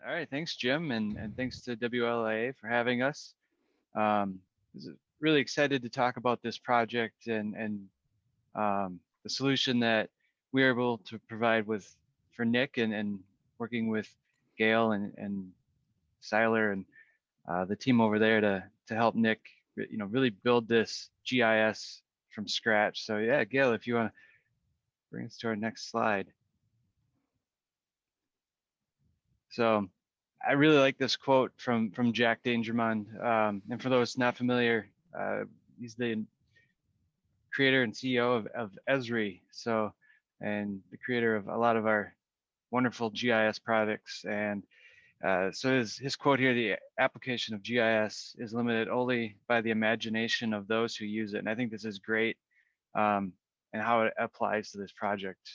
All right, thanks, Jim, and thanks to WLA for having us. Um, really excited to talk about this project and the solution that we are able to provide for Nick and working with Gail and Seiler and the team over there to help Nick, really build this GIS from scratch. So yeah, Gail, if you want to bring us to our next slide. So I really like this quote from Jack Dangermond. And for those not familiar, he's the creator and CEO of Esri. So, and the creator of a lot of our wonderful GIS products. And so his quote here: "The application of GIS is limited only by the imagination of those who use it." And I think this is great, and how it applies to this project.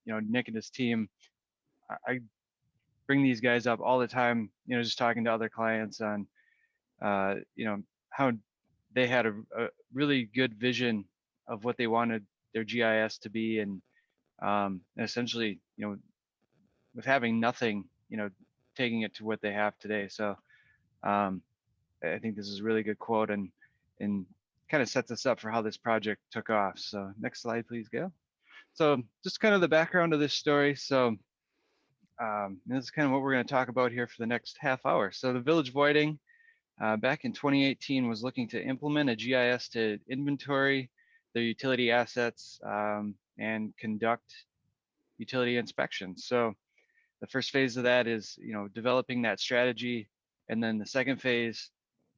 Nick and his team, I bring these guys up all the time, just talking to other clients on, how they had a really good vision of what they wanted their GIS to be. And essentially, with having nothing, taking it to what they have today. So I think this is a really good quote and kind of sets us up for how this project took off. So next slide, please, Gail. So just kind of the background of this story. So this is kind of what we're going to talk about here for the next half hour. So the Village Voiding, back in 2018, was looking to implement a GIS to inventory their utility assets and conduct utility inspections. So the first phase of that is, developing that strategy, and then the second phase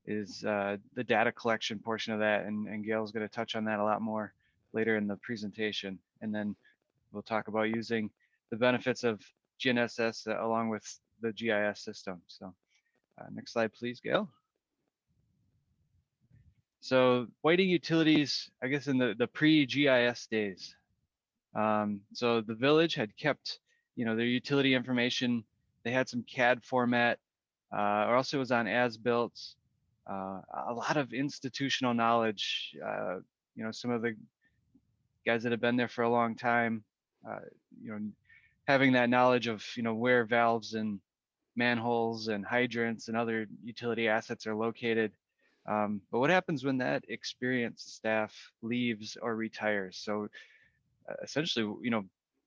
is the data collection portion of that, and Gail's going to touch on that a lot more later in the presentation. And then we'll talk about using the benefits of GNSS along with the GIS system. So next slide, please, Gail. So Whiting Utilities, I guess in the pre-GIS days. So the village had kept, their utility information. They had some CAD format, or else it was on as-built. A lot of institutional knowledge. Some of the guys that have been there for a long time, having that knowledge of, where valves and manholes and hydrants and other utility assets are located. But what happens when that experienced staff leaves or retires? So essentially,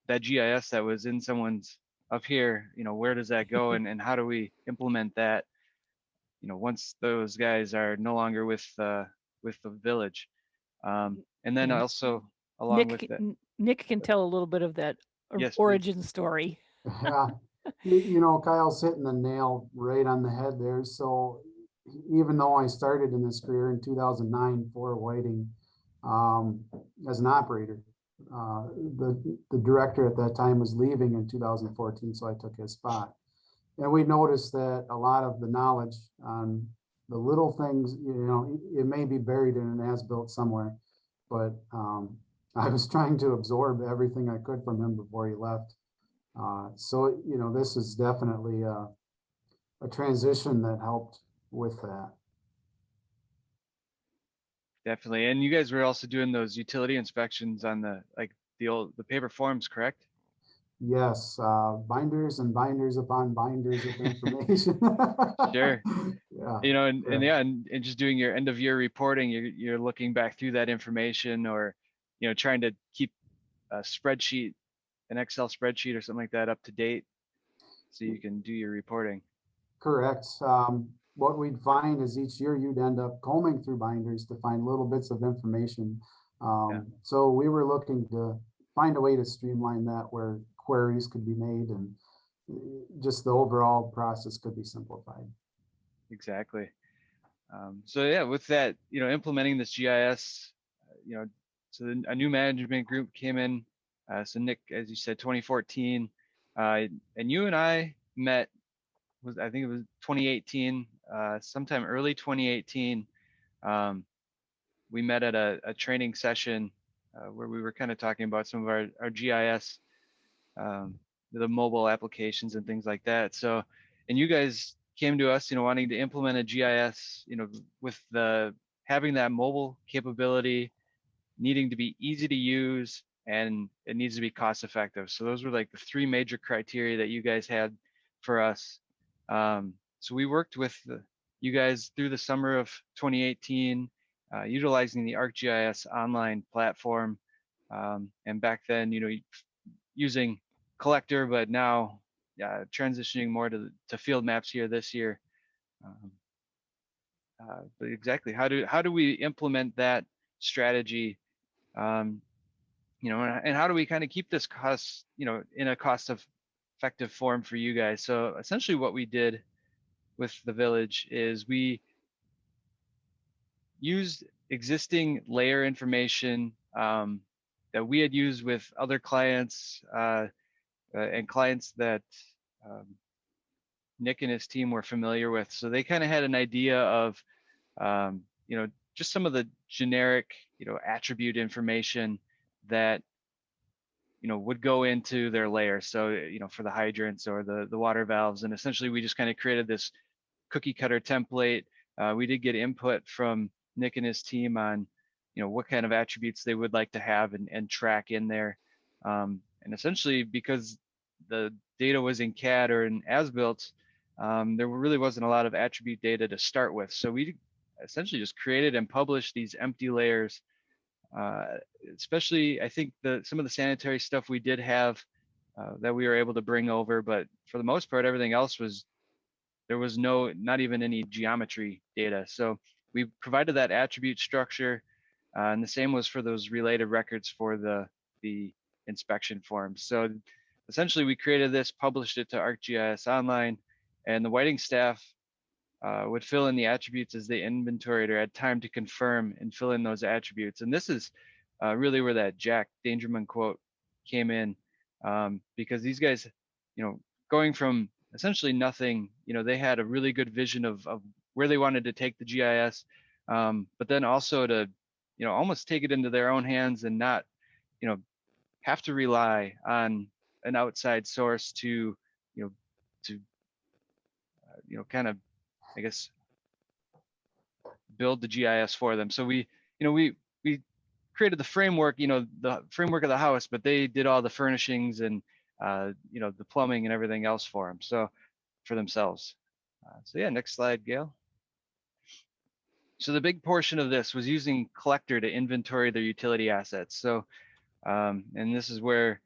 that GIS that was in someone's up here, where does that go, and how do we implement that, once those guys are no longer with the village? And then also along with that, Nick can tell a little bit of that yes, origin story. Yeah, Kyle's hitting the nail right on the head there. So even though I started in this career in 2009 for Whiting as an operator, the director at that time was leaving in 2014, so I took his spot. And we noticed that a lot of the knowledge on the little things, it may be buried in an as-built somewhere, but I was trying to absorb everything I could from him before he left. So this is definitely a transition that helped with that. Definitely. And you guys were also doing those utility inspections on the paper forms, correct? Yes, binders and binders upon binders of information. Sure. Yeah. And just doing your end of year reporting, you're looking back through that information, or trying to keep a spreadsheet, an Excel spreadsheet or something like that, up to date so you can do your reporting. Correct. What we'd find is each year you'd end up combing through binders to find little bits of information. So we were looking to find a way to streamline that, where queries could be made and just the overall process could be simplified. Exactly. So yeah, with that, implementing this GIS, so a new management group came in. So Nick, as you said, 2014, and you and I met, I think it was 2018, sometime early 2018. We met at a training session where we were kind of talking about some of our GIS, the mobile applications and things like that. So, and you guys came to us, wanting to implement a GIS, with having that mobile capability, needing to be easy to use, and it needs to be cost effective. So those were like the three major criteria that you guys had for us. So we worked with you guys through the summer of 2018, utilizing the ArcGIS online platform. And back then, using collector, but now transitioning more to field maps here this year. But exactly, how do we implement that strategy? And how do we kind of keep this cost, in a cost-effective form for you guys? So essentially, what we did with the village is we used existing layer information that we had used with other clients and clients that um, Nick and his team were familiar with. So they kind of had an idea of, just some of the generic, attribute information that, would go into their layer. So, for the hydrants or the water valves. And essentially we just kind of created this cookie cutter template. We did get input from Nick and his team on, what kind of attributes they would like to have and track in there. And essentially, because the data was in CAD or in as-built, there really wasn't a lot of attribute data to start with. So we essentially just created and published these empty layers. Especially, I think some of the sanitary stuff we did have that we were able to bring over, but for the most part, everything else there was not even any geometry data. So we provided that attribute structure, and the same was for those related records for the inspection forms. So essentially, we created this, published it to ArcGIS Online, and the whiting staff would fill in the attributes as they inventoried or had time to confirm and fill in those attributes. And this is really where that Jack Dangerman quote came in, because these guys, going from essentially nothing, they had a really good vision of where they wanted to take the GIS, but then also to, almost take it into their own hands and not, have to rely on an outside source to, kind of, I guess, build the GIS for them. So we created the framework, the framework of the house, but they did all the furnishings and the plumbing and everything else for them. So for themselves. So yeah, next slide, Gail. So the big portion of this was using collector to inventory their utility assets. So and this is where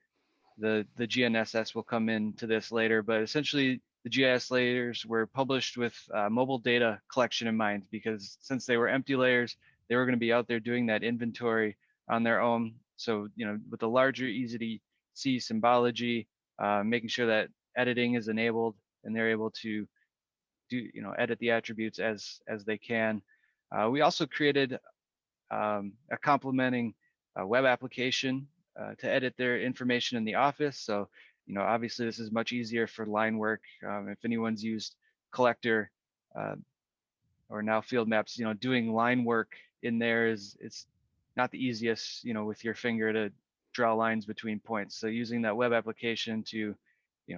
the GNSS will come into this later, but essentially the GIS layers were published with mobile data collection in mind, because since they were empty layers, they were going to be out there doing that inventory on their own. So, with the larger, easy to see symbology, making sure that editing is enabled and they're able to do, edit the attributes as they can. We also created a complementing web application to edit their information in the office. So, obviously this is much easier for line work. If anyone's used collector or now field maps, doing line work in there it's not the easiest, with your finger to draw lines between points. So using that web application to,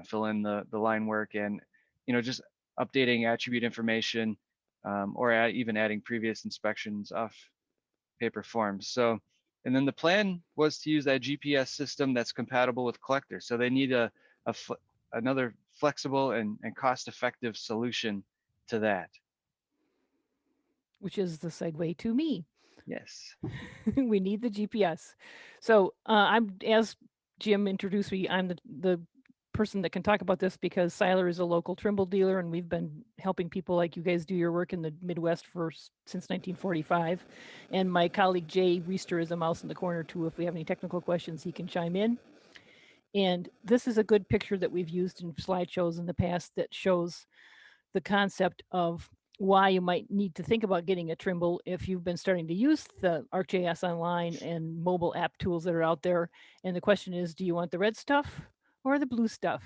fill in the line work and, just updating attribute information or even adding previous inspections off paper forms. So, and then the plan was to use that GPS system that's compatible with collector. So they need another flexible and cost-effective solution to that. Which is the segue to me. Yes. We need the GPS. So I'm, as Jim introduced me, I'm the person that can talk about this because Seiler is a local Trimble dealer, and we've been helping people like you guys do your work in the Midwest since 1945. And my colleague Jay Reister is a mouse in the corner too. If we have any technical questions, he can chime in. And this is a good picture that we've used in slideshows in the past that shows the concept of why you might need to think about getting a Trimble if you've been starting to use the ArcGIS Online and mobile app tools that are out there. And the question is, do you want the red stuff or the blue stuff?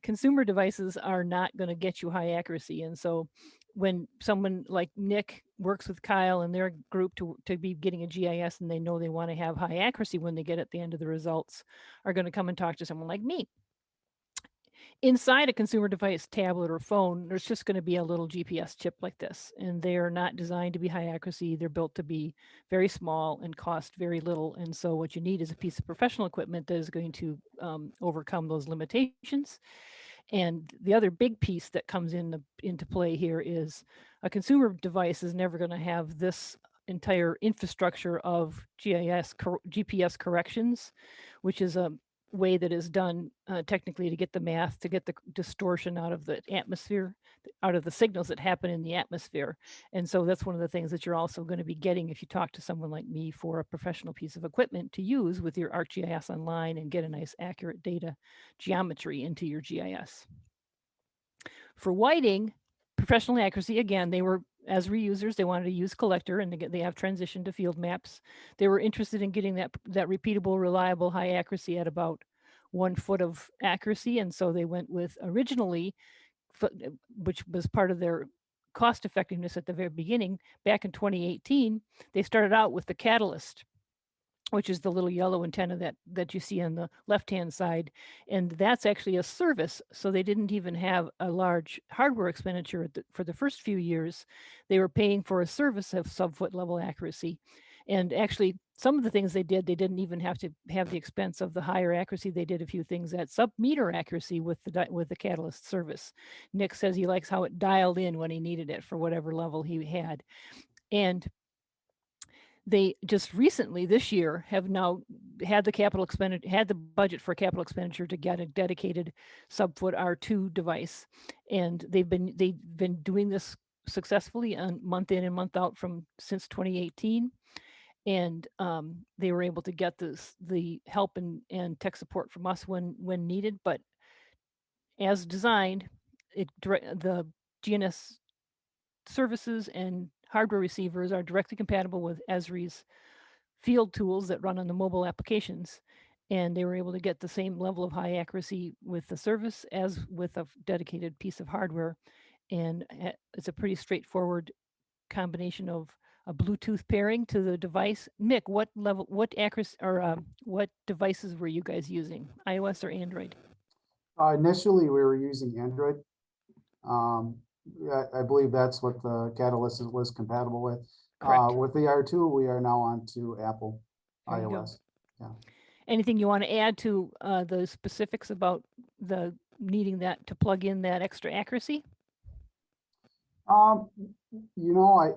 Consumer devices are not going to get you high accuracy. And so when someone like Nick works with Kyle and their group to be getting a GIS and they know they want to have high accuracy when they get at the end of the results, are going to come and talk to someone like me. Inside a consumer device, tablet or phone, there's just going to be a little GPS chip like this, and they are not designed to be high accuracy. They're built to be very small and cost very little. And so what you need is a piece of professional equipment that is going to overcome those limitations. And the other big piece that comes into play here is a consumer device is never going to have this entire infrastructure of GPS corrections, which is a way that is done technically to get the math, to get the distortion out of the atmosphere, out of the signals that happen in the atmosphere. And so that's one of the things that you're also going to be getting if you talk to someone like me for a professional piece of equipment to use with your ArcGIS online and get a nice accurate data geometry into your GIS. For whiting, professional accuracy, again, they were, as reusers, they wanted to use collector, and they have transitioned to field maps. They were interested in getting that repeatable, reliable, high accuracy at about 1 foot of accuracy. And so they went with originally, which was part of their cost effectiveness at the very beginning, back in 2018, they started out with the Catalyst, which is the little yellow antenna that you see on the left-hand side. And that's actually a service. So they didn't even have a large hardware expenditure for the first few years. They were paying for a service of sub-foot level accuracy. And actually, some of the things they didn't even have to have the expense of the higher accuracy. They did a few things at sub-meter accuracy with the Catalyst service. Nick says he likes how it dialed in when he needed it for whatever level he had. And they just recently this year have now had the budget for capital expenditure to get a dedicated sub-foot R2 device, and they've been doing this successfully on month in and month out since 2018, and they were able to get the help and tech support from us when needed. But as designed, the GNSS services and hardware receivers are directly compatible with Esri's field tools that run on the mobile applications. And they were able to get the same level of high accuracy with the service as with a dedicated piece of hardware. And it's a pretty straightforward combination of a Bluetooth pairing to the device. Mick, what accuracy or what devices were you guys using, iOS or Android? Initially, we were using Android. I believe that's what the Catalyst was compatible with. With the R2, we are now on to Apple iOS. Yeah. Anything you want to add to the specifics about the needing that to plug in that extra accuracy? You know,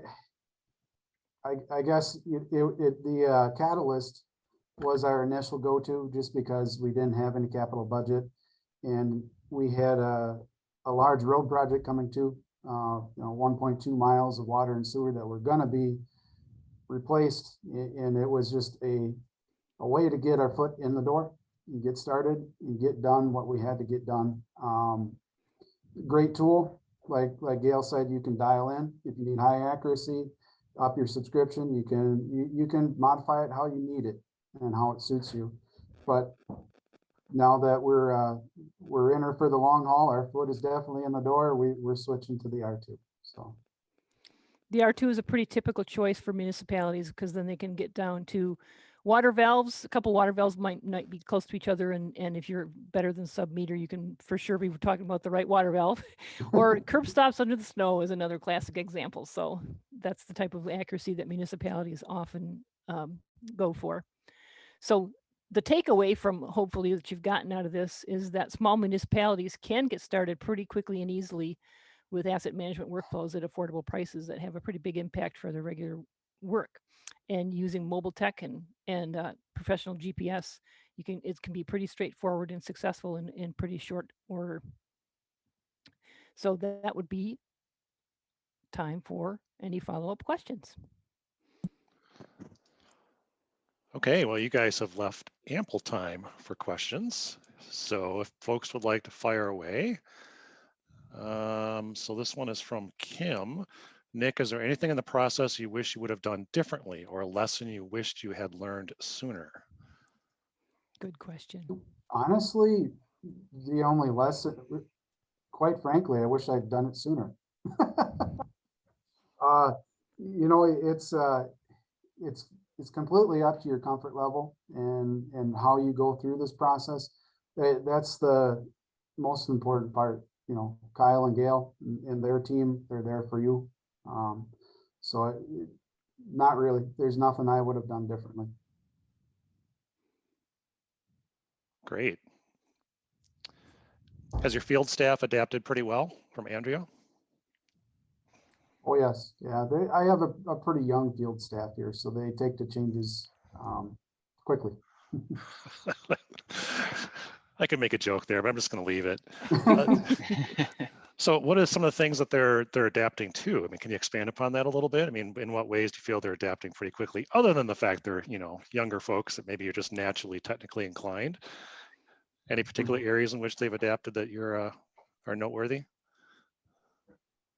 I guess the Catalyst was our initial go-to just because we didn't have any capital budget, and we had a large road project coming to, 1.2 miles of water and sewer that were going to be replaced, and it was just a way to get our foot in the door and get started and get done what we had to get done. Great tool, like Gail said, you can dial in if you need high accuracy, up your subscription. You can modify it how you need it and how it suits you. But now that we're in her for the long haul, our foot is definitely in the door. We're switching to the R2. So the R2 is a pretty typical choice for municipalities because then they can get down to water valves. A couple water valves might be close to each other, and if you're better than sub-meter, you can for sure be talking about the right water valve. Or curb stops under the snow is another classic example. So that's the type of accuracy that municipalities often go for. So the takeaway from hopefully that you've gotten out of this is that small municipalities can get started pretty quickly and easily with asset management workflows at affordable prices that have a pretty big impact for their regular work. And using mobile tech and professional GPS, it can be pretty straightforward and successful in pretty short order. So that would be time for any follow-up questions. Okay, well, you guys have left ample time for questions. So if folks would like to fire away. So this one is from Kim. Nick, is there anything in the process you wish you would have done differently or a lesson you wished you had learned sooner? Good question. Honestly, the only lesson, quite frankly, I wish I'd done it sooner. It's completely up to your comfort level and how you go through this process. That's the most important part. Kyle and Gail and their team, they're there for you. So not really, there's nothing I would have done differently. Great. Has your field staff adapted pretty well from Andrea? Oh, yes. Yeah, I have a pretty young field staff here, so they take the changes quickly. I could make a joke there, but I'm just going to leave it. So what are some of the things that they're adapting to? I mean, can you expand upon that a little bit? I mean, in what ways do you feel they're adapting pretty quickly, other than the fact they're, you know, younger folks that maybe you're just naturally technically inclined? Any particular areas in which they've adapted that you're are noteworthy?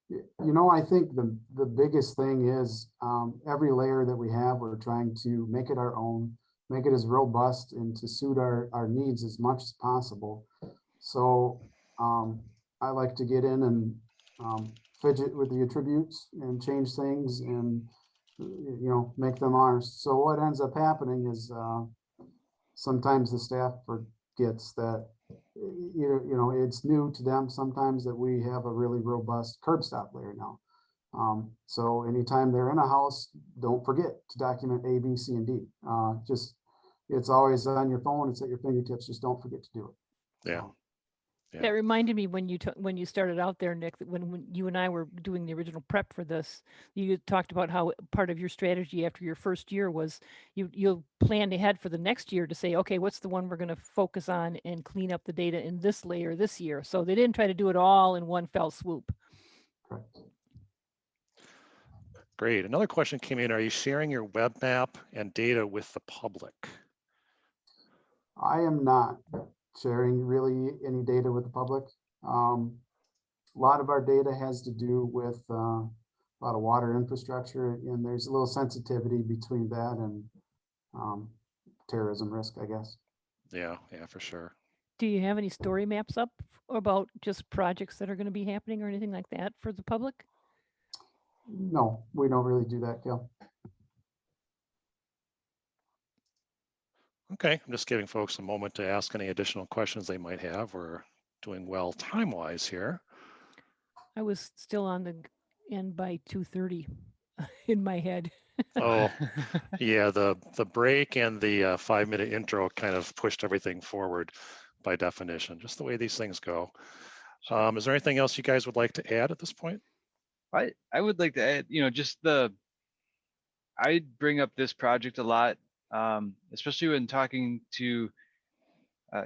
You know, I think the biggest thing is every layer that we have, we're trying to make it our own, make it as robust and to suit our needs as much as possible. So I like to get in and fidget with the attributes and change things and, you know, make them ours. So what ends up happening is sometimes the staff forgets that you know, it's new to them sometimes that we have a really robust curb stop layer now. So anytime they're in a house, don't forget to document A, B, C, and D. Just, it's always on your phone, it's at your fingertips, just don't forget to do it. Yeah. So, Yeah. That reminded me when you started out there, Nick, that when you and I were doing the original prep for this, you talked about how part of your strategy after your first year was you'll plan ahead for the next year to say, okay, what's the one we're going to focus on and clean up the data in this layer this year. So they didn't try to do it all in one fell swoop. correct. Great. Another question came in. Are you sharing your web map and data with the public? I am not sharing really any data with the public. A lot of our data has to do with a lot of water infrastructure, and there's a little sensitivity between that and terrorism risk, I guess. Yeah, for sure. Do you have any story maps up about just projects that are going to be happening or anything like that for the public? No, we don't really do that, Gil. Okay, I'm just giving folks a moment to ask any additional questions they might have. We're doing well time-wise here. I was still on the end by 2:30 in my head. Oh, yeah, the break and the 5-minute intro kind of pushed everything forward by definition, just the way these things go. Is there anything else you guys would like to add at this point? I would like to add, you know, just I bring up this project a lot, especially when talking to,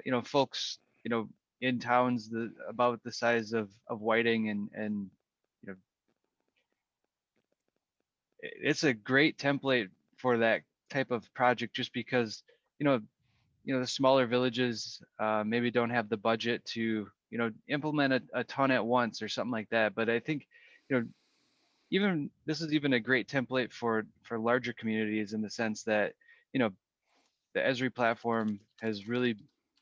you know, folks, you know, in towns about the size of Whiting and, you know, it's a great template for that type of project just because, you know, the smaller villages maybe don't have the budget to, you know, implement a ton at once or something like that. But I think, you know, even this is even a great template for larger communities in the sense that, you know, the Esri platform has really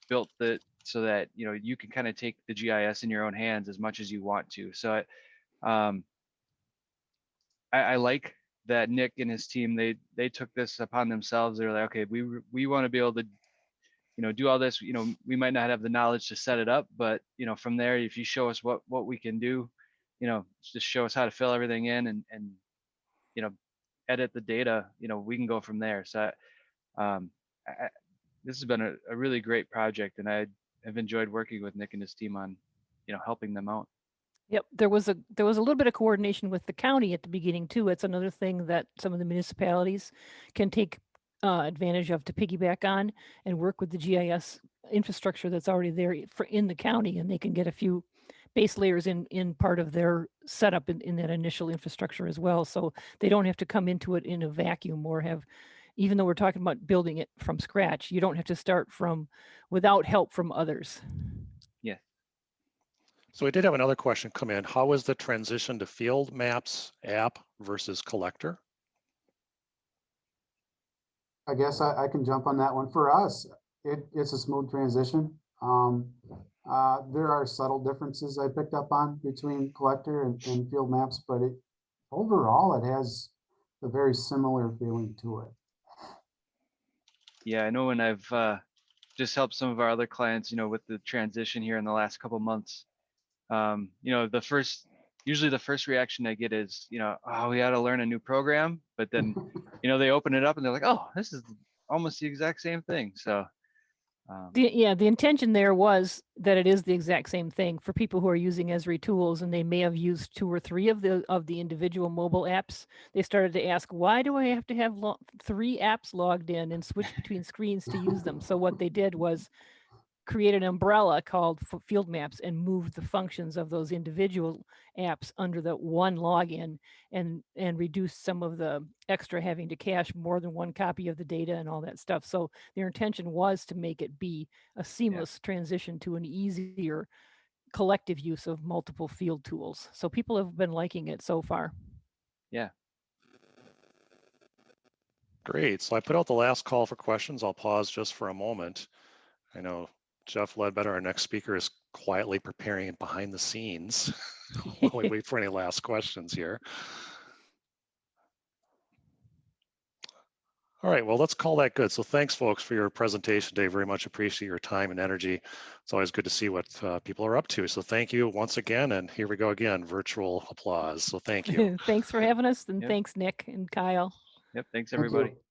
built it so that, you know, you can kind of take the GIS in your own hands as much as you want to. So I like that Nick and his team, they took this upon themselves. They're like, okay, we want to be able to, you know, do all this. You know, we might not have the knowledge to set it up, but, you know, from there, if you show us what we can do, you know, just show us how to fill everything in and you know, edit the data, you know, we can go from there. So this has been a really great project, and I have enjoyed working with Nick and his team on, you know, helping them out. Yep, there was a little bit of coordination with the county at the beginning too. It's another thing that some of the municipalities can take advantage of to piggyback on and work with the GIS infrastructure that's already there in the county, and they can get a few base layers in part of their setup in that initial infrastructure as well. So they don't have to come into it in a vacuum or have, even though we're talking about building it from scratch, you don't have to start from without help from others. Yeah. So we did have another question come in. How was the transition to Field Maps app versus Collector? I guess I can jump on that one. For us, it's a smooth transition. There are subtle differences I picked up on between Collector and Field Maps, but overall it has a very similar feeling to it. Yeah, I know when I've just helped some of our other clients, you know, with the transition here in the last couple months, you know, usually the first reaction I get is, you know, oh, we got to learn a new program, but then, you know, they open it up and they're like, oh, this is almost the exact same thing. So The intention there was that it is the exact same thing for people who are using Esri tools, and they may have used 2 or 3 of the individual mobile apps. They started to ask, why do I have to have 3 apps logged in and switch between screens to use them? So what they did was create an umbrella called field maps and move the functions of those individual apps under the one login, and reduce some of the extra having to cache more than one copy of the data and all that stuff. So their intention was to make it be a seamless transition to an easier collective use of multiple field tools. So people have been liking it so far. Yeah. Great. So I put out the last call for questions. I'll pause just for a moment. I know Jeff Ledbetter, our next speaker, is quietly preparing behind the scenes while we wait for any last questions here. All right, well, let's call that good. So thanks, folks, for your presentation today. Very much appreciate your time and energy. It's always good to see what people are up to. So thank you once again. And here we go again, virtual applause. So thank you. Thanks for having us. And thanks, Nick and Kyle. Yep. Thanks, everybody. Thank you.